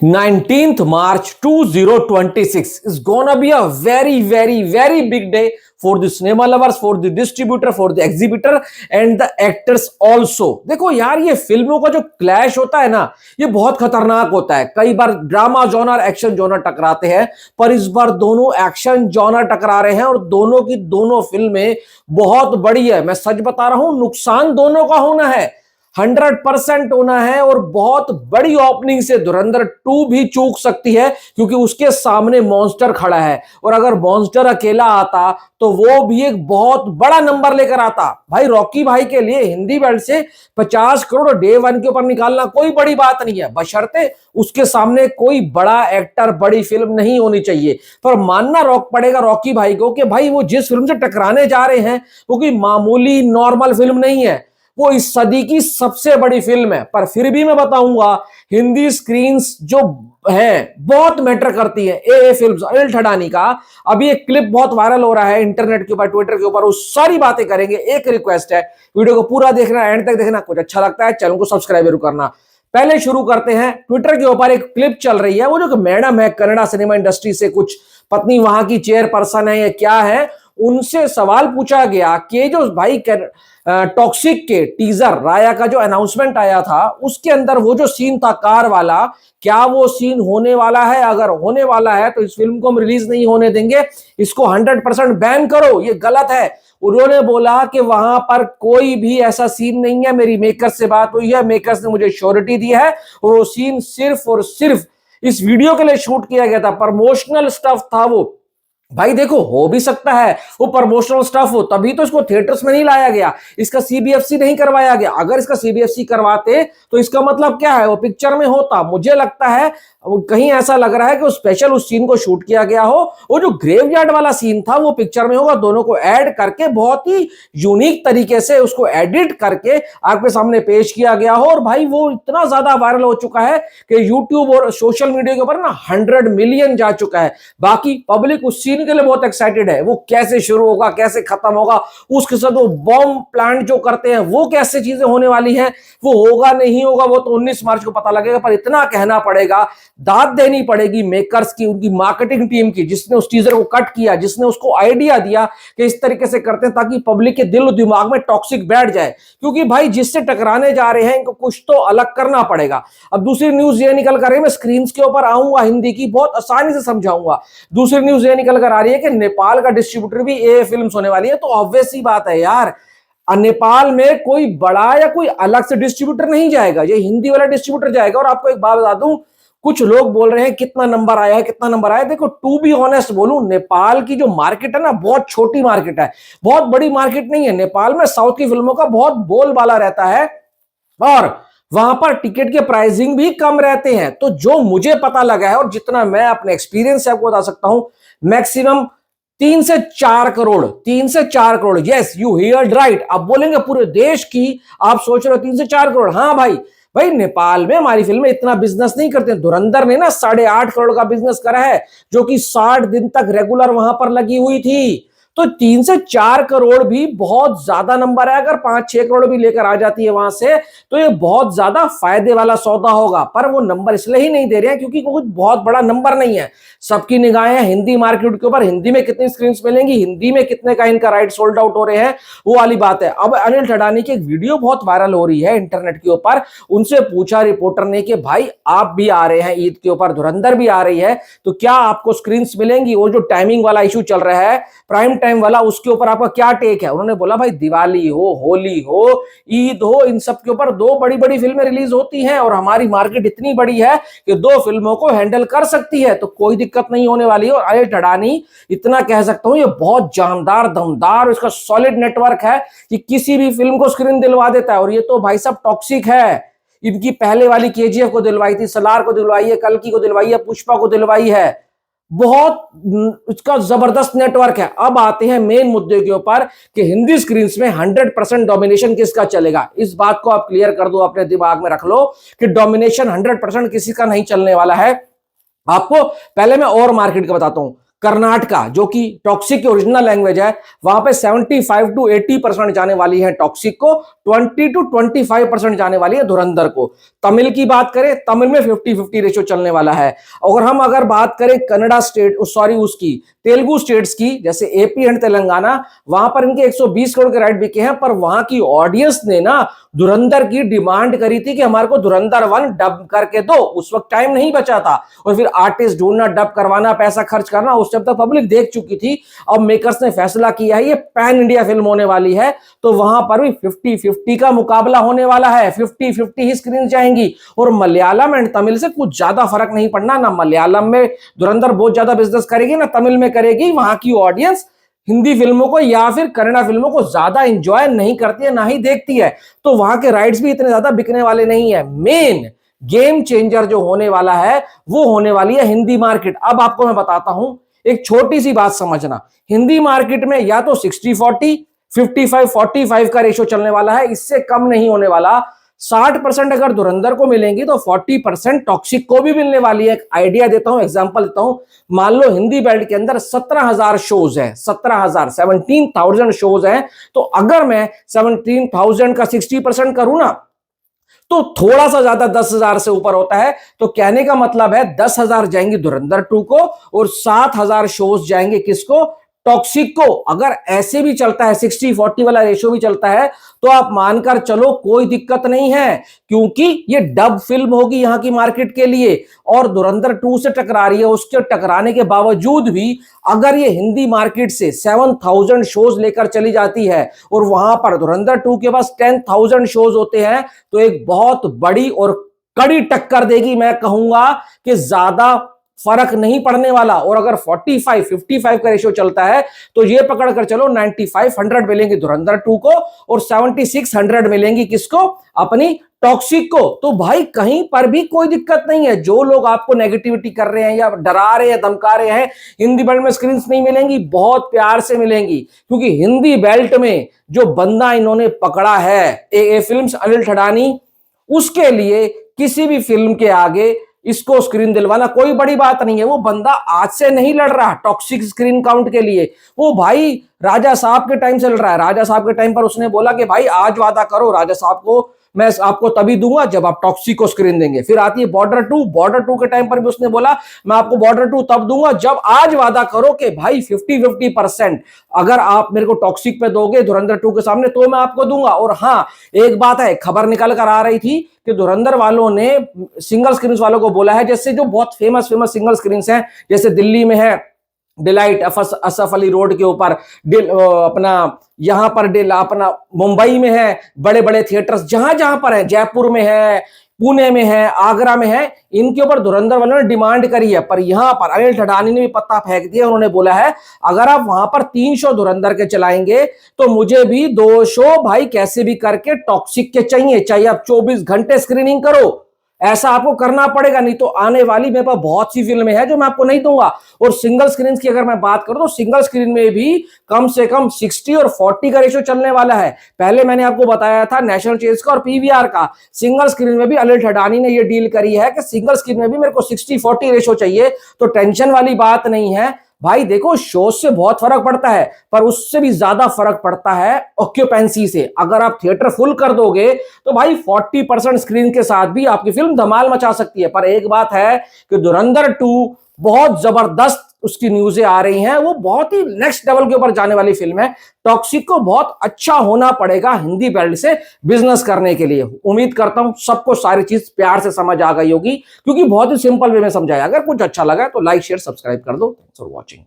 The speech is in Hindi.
19th March 2026 is gonna be a very big day for the cinema lovers, for the distributor, for the exhibitor and the actors also। देखो यार, ये फिल्मों का जो क्लैश होता है ना, ये बहुत खतरनाक होता है। कई बार ड्रामा जॉनर, एक्शन जॉनर टकराते हैं, पर इस बार दोनों एक्शन जॉनर टकरा रहे हैं और दोनों की दोनों फिल्में बहुत बड़ी है। मैं सच बता रहा हूं, नुकसान दोनों का होना है, 100% होना है। और बहुत बड़ी ओपनिंग से धुरंधर 2 भी चूक सकती है, क्योंकि उसके सामने मॉन्स्टर खड़ा है। और अगर मॉन्स्टर अकेला आता तो वो भी एक बहुत बड़ा नंबर लेकर आता। भाई, रॉकी भाई के लिए हिंदी बेल्ट से 50 करोड़ डे 1 के ऊपर निकालना कोई बड़ी बात नहीं है, बशर्ते उसके सामने कोई बड़ा एक्टर, बड़ी फिल्म नहीं होनी चाहिए। पर मानना पड़ेगा रॉकी भाई को कि भाई वो जिस फिल्म से टकराने जा रहे हैं वो कोई मामूली नॉर्मल फिल्म नहीं है, वो इस सदी की सबसे बड़ी फिल्म है। पर फिर भी मैं बताऊंगा, हिंदी स्क्रीन्स जो है बहुत मैटर करती है। ए फिल्म्स, अनिल ठडानी का अभी एक क्लिप बहुत वायरल हो रहा है इंटरनेट के ऊपर, ट्विटर के ऊपर, उस सारी बातें करेंगे। एक रिक्वेस्ट है, वीडियो को पूरा देखना, एंड तक देखना। कुछ अच्छा लगता है चैनल को सब्सक्राइब जरूर करना। पहले शुरू करते हैं। ट्विटर के ऊपर एक क्लिप चल रही है, वो जो मैडम है कन्नड़ा सिनेमा इंडस्ट्री से, कुछ पत्नी वहां की चेयरपर्सन है या क्या है, उनसे सवाल पूछा गया कि जो भाई टॉक्सिक के टीजर राया का जो अनाउंसमेंट आया था, उसके अंदर वो जो सीन था कार वाला, क्या वो सीन होने वाला है? अगर होने वाला है तो इस फिल्म को हम रिलीज नहीं होने देंगे, इसको 100% बैन करो, ये गलत है। उन्होंने बोला कि वहां पर कोई भी ऐसा सीन नहीं है, मेरी मेकर्स से बात हुई है, मेकर्स ने मुझे श्योरिटी दी है, और वो सीन सिर्फ और सिर्फ इस वीडियो के लिए शूट किया गया था, प्रमोशनल स्टफ था वो। भाई देखो, हो भी सकता है वो प्रमोशनल स्टफ हो, तभी तो इसको थिएटर्स में नहीं लाया गया, इसका सीबीएफसी नहीं करवाया गया। अगर इसका सीबीएफसी करवाते तो इसका मतलब क्या है, वो पिक्चर में होता। मुझे लगता है कहीं ऐसा लग रहा है कि वो स्पेशल उस सीन को शूट किया गया हो। वो जो ग्रेवयार्ड वाला सीन था वो पिक्चर में होगा, दोनों को ऐड करके बहुत ही यूनिक तरीके से उसको एडिट करके आपके सामने पेश किया गया हो। और भाई वो इतना ज्यादा वायरल हो चुका है कि यूट्यूब और सोशल मीडिया के ऊपर ना 100 मिलियन जा चुका है। बाकी पब्लिक उस सीन के लिए बहुत एक्साइटेड है, वो कैसे शुरू होगा, कैसे खत्म होगा, उसके साथ वो बॉम्ब प्लांट जो करते हैं वो कैसे चीजें होने वाली हैं, वो होगा नहीं होगा वो तो 19 मार्च को पता लगेगा। पर इतना कहना पड़ेगा, दाद देनी पड़ेगी मेकर्स की, उनकी मार्केटिंग टीम की, जिसने उस टीजर को कट किया, जिसने उसको आइडिया दिया कि इस तरीके से करते हैं ताकि पब्लिक के दिल और दिमाग में टॉक्सिक बैठ जाए। क्योंकि भाई जिससे टकराने जा रहे हैं इनको कुछ तो अलग करना पड़ेगा। अब दूसरी न्यूज ये निकल कर रही है, मैं स्क्रीन के ऊपर आऊंगा, हिंदी की बहुत आसानी से समझाऊंगा। दूसरी न्यूज ये निकल कर आ रही है कि नेपाल का डिस्ट्रीब्यूटर भी ए फिल्म्स होने वाली है। तो ऑब्वियस सी बात है यार, नेपाल में कोई बड़ा या कोई अलग से डिस्ट्रीब्यूटर नहीं जाएगा, ये हिंदी वाला डिस्ट्रीब्यूटर जाएगा। और आपको एक बात बता दूं, कुछ लोग बोल रहे हैं कितना नंबर आया है, कितना नंबर आया है। देखो, टू बी ऑनेस्ट बोलूं, नेपाल की जो मार्केट है ना, बहुत छोटी मार्केट है, बहुत बड़ी मार्केट नहीं है। नेपाल में साउथ की फिल्मों का बहुत बोलबाला रहता है और वहां पर टिकट के प्राइसिंग भी कम रहते हैं। तो जो मुझे पता लगा है और जितना मैं अपने एक्सपीरियंस से आपको बता सकता हूं, मैक्सिमम 3 से 4 करोड़, 3 से 4 crore, yes you heard right. अब बोलेंगे पूरे देश की, आप सोच रहे हो 3 से 4 करोड़। हाँ भाई नेपाल में हमारी फिल्में इतना बिजनेस नहीं करते। धुरंधर ने ना 8.5 करोड़ का बिजनेस करा है, जो कि 60 दिन तक रेगुलर वहां पर लगी हुई थी। तो 3 से 4 करोड़ भी बहुत ज्यादा नंबर है। अगर 5-6 करोड़ भी लेकर आ जाती है वहां से, तो ये बहुत ज्यादा फायदे वाला सौदा होगा। पर वो नंबर इसलिए ही नहीं दे रहे हैं क्योंकि कोई बहुत बड़ा नंबर नहीं है। सबकी निगाहें हिंदी मार्केट के ऊपर, हिंदी में कितनी स्क्रीन मिलेंगी, हिंदी में कितने का इनका राइट सोल्ड आउट हो रहे हैं, वो वाली बात है। अब अनिल ठडानी की एक वीडियो बहुत वायरल हो रही है इंटरनेट के ऊपर। उनसे पूछा रिपोर्टर ने कि भाई आप भी आ रहे हैं ईद के ऊपर, धुरंधर भी आ रही है, तो क्या आपको स्क्रीन मिलेंगी? वो जो टाइमिंग वाला इशू चल रहा है, प्राइम टाइम वाला, उसके ऊपर आपका क्या टेक है? उन्होंने बोला भाई दिवाली हो, होली हो, ईद हो, इन सब के ऊपर 2 बड़ी फिल्में रिलीज होती हैं और हमारी मार्केट इतनी बड़ी है कि 2 फिल्मों को हैंडल कर सकती है, तो कोई दिक्कत नहीं होने वाली है। और अनिल ठडानी, इतना कह सकता हूं, ये बहुत जानदार, दमदार, इसका सॉलिड नेटवर्क है कि किसी भी फिल्म को स्क्रीन दिलवा देता है। और ये तो भाई साहब टॉक्सिक है। इनकी पहले वाली केजीएफ को दिलवाई थी, सलार को दिलवाई है, कल्कि को दिलवाई है, पुष्पा को दिलवाई है, बहुत इसका जबरदस्त नेटवर्क है। अब आते हैं मेन मुद्दे के ऊपर कि हिंदी स्क्रीन्स में 100% डोमिनेशन किसका चलेगा। इस बात को आप क्लियर कर दो, अपने दिमाग में रख लो कि डोमिनेशन 100% किसी का नहीं चलने वाला है। आपको पहले मैं और मार्केट का बताता हूं। कर्नाटका, जो कि टॉक्सिक की ओरिजिनल लैंग्वेज है, वहां पे 75 टू 80% जाने वाली है टॉक्सिक को, 20 टू 25% जाने वाली है धुरंधर को। तमिल की बात करें, तमिल में 50-50 रेशियो चलने वाला है। और हम अगर बात करें कन्नड़ा स्टेट, सॉरी उसकी तेलुगु स्टेट्स की, जैसे एपी एंड तेलंगाना, वहां पर इनके 120 करोड़ के राइट बिके हैं, पर वहां की ऑडियंस ने ना धुरंधर की डिमांड करी थी कि हमारे को धुरंधर 1 डब करके दो। उस वक्त टाइम नहीं बचा था, और फिर आर्टिस्ट ढूंढना, डब करवाना, पैसा खर्च करना, उस टाइम तक पब्लिक देख चुकी थी। अब मेकर्स ने फैसला किया है ये पैन इंडिया फिल्म होने वाली है, तो वहां पर भी 50-50 का मुकाबला होने वाला है, 50-50 ही स्क्रीन जाएंगी। और मलयालम एंड तमिल से कुछ ज्यादा फर्क नहीं पड़ना, ना मलयालम में धुरंधर बहुत ज्यादा बिजनेस करेगी, ना तमिल में करेगी। वहां की ऑडियंस हिंदी फिल्मों को या फिर कन्नड़ा फिल्मों को ज्यादा एंजॉय नहीं करती है, ना ही देखती है, तो वहां के राइट्स भी इतने ज्यादा बिकने वाले नहीं है। मेन गेम चेंजर जो होने वाला है वो होने वाली है हिंदी मार्केट। अब आपको मैं बताता हूं, एक छोटी सी बात समझना, हिंदी मार्केट में या तो 60-40, 55-45 का रेशियो चलने वाला है, इससे कम नहीं होने वाला। 60% अगर धुरंधर को मिलेंगी तो 40% टॉक्सिक को भी मिलने वाली है। एक आइडिया देता हूं, एग्जांपल देता हूं। मान लो हिंदी बेल्ट के अंदर 17,000 शोज है, 17,000 शोज है, तो अगर मैं 17,000 का 60% करूं ना, तो थोड़ा सा ज्यादा 10,000 से ऊपर होता है। तो कहने का मतलब है 10,000 जाएंगे धुरंधर 2 को, और 7,000 शोज जाएंगे किसको, टॉक्सिक को। अगर ऐसे भी चलता है, 60-40 वाला रेशियो भी चलता है, तो आप मानकर चलो कोई दिक्कत नहीं है, क्योंकि ये डब फिल्म होगी यहां की मार्केट के लिए, और धुरंधर 2 से टकरा रही है। उसके टकराने के बावजूद भी अगर ये हिंदी मार्केट से 7,000 शोज लेकर चली जाती है, और वहां पर धुरंधर 2 के पास 10,000 शोज होते हैं, तो एक बहुत बड़ी और कड़ी टक्कर देगी। मैं कहूंगा कि ज्यादा फर्क नहीं पड़ने वाला। और अगर 45-55 का रेशियो चलता है, तो ये पकड़ कर चलो 95-100 मिलेंगी धुरंधर 2 को, और 76-100 मिलेंगी किसको, अपनी टॉक्सिक को। तो भाई कहीं पर भी कोई दिक्कत नहीं है। जो लोग आपको नेगेटिविटी कर रहे हैं या डरा रहे हैं, धमका रहे हैं, हिंदी बेल्ट में स्क्रीन नहीं मिलेंगी, बहुत प्यार से मिलेंगी, क्योंकि हिंदी बेल्ट में जो बंदा इन्होंने पकड़ा है ए फिल्म्स, अनिल ठडानी, उसके लिए किसी भी फिल्म के आगे इसको स्क्रीन दिलवाना कोई बड़ी बात नहीं है। वो बंदा आज से नहीं लड़ रहा टॉक्सिक स्क्रीन काउंट के लिए, वो भाई राजा साहब के टाइम से लड़ रहा है। राजा साहब के टाइम पर उसने बोला कि भाई आज वादा करो राजा साहब को, मैं आपको तभी दूंगा जब आप टॉक्सिक को स्क्रीन देंगे। फिर आती है बॉर्डर 2, बॉर्डर 2 के टाइम पर भी उसने बोला मैं आपको बॉर्डर 2 तब दूंगा जब आज वादा करो कि भाई 50-50% अगर आप मेरे को टॉक्सिक पे दोगे धुरंधर 2 के सामने, तो मैं आपको दूंगा। और हाँ, एक बात है, खबर निकल कर आ रही थी कि धुरंधर वालों ने सिंगल स्क्रीन वालों को बोला है, जैसे जो बहुत फेमस सिंगल स्क्रीन हैं, जैसे दिल्ली में है डिलाइट असफ अली रोड के ऊपर, अपना यहां पर अपना मुंबई में है, बड़े बड़े थिएटर्स जहां जहां पर है, जयपुर में है, पुणे में है, आगरा में है, इनके ऊपर धुरंधर वालों ने डिमांड करी है। पर यहां पर अनिल ठडानी ने भी पत्ता फेंक दिया। उन्होंने बोला है अगर आप वहां पर 3 शो धुरंधर के चलाएंगे, तो मुझे भी 2 शो भाई कैसे भी करके टॉक्सिक के चाहिए, चाहे आप 24 घंटे स्क्रीनिंग करो, ऐसा आपको करना पड़ेगा, नहीं तो आने वाली मेरे पास बहुत सी फिल्में हैं जो मैं आपको नहीं दूंगा। और सिंगल स्क्रीन की अगर मैं बात करूं, तो सिंगल स्क्रीन में भी कम से कम 60 और 40 का रेशियो चलने वाला है। पहले मैंने आपको बताया था नेशनल चेज का और पीवीआर का। सिंगल स्क्रीन में भी अनिल ठडानी ने यह डील करी है कि सिंगल स्क्रीन में भी मेरे को 60-40 रेशियो चाहिए, तो टेंशन वाली बात नहीं है भाई। देखो, शो से बहुत फर्क पड़ता है, पर उससे भी ज्यादा फर्क पड़ता है ऑक्यूपेंसी से। अगर आप थिएटर फुल कर दोगे, तो भाई 40% स्क्रीन के साथ भी आपकी फिल्म धमाल मचा सकती है। पर एक बात है कि धुरंधर 2 बहुत जबरदस्त उसकी न्यूज़ें आ रही हैं, वो बहुत ही नेक्स्ट लेवल के ऊपर जाने वाली फिल्म है। टॉक्सिक को बहुत अच्छा होना पड़ेगा हिंदी बेल्ट से बिजनेस करने के लिए। उम्मीद करता हूं सबको सारी चीज प्यार से समझ आ गई होगी, क्योंकि बहुत ही सिंपल वे में समझाया। अगर कुछ अच्छा लगा तो लाइक शेयर सब्सक्राइब कर दो। Thanks for watching.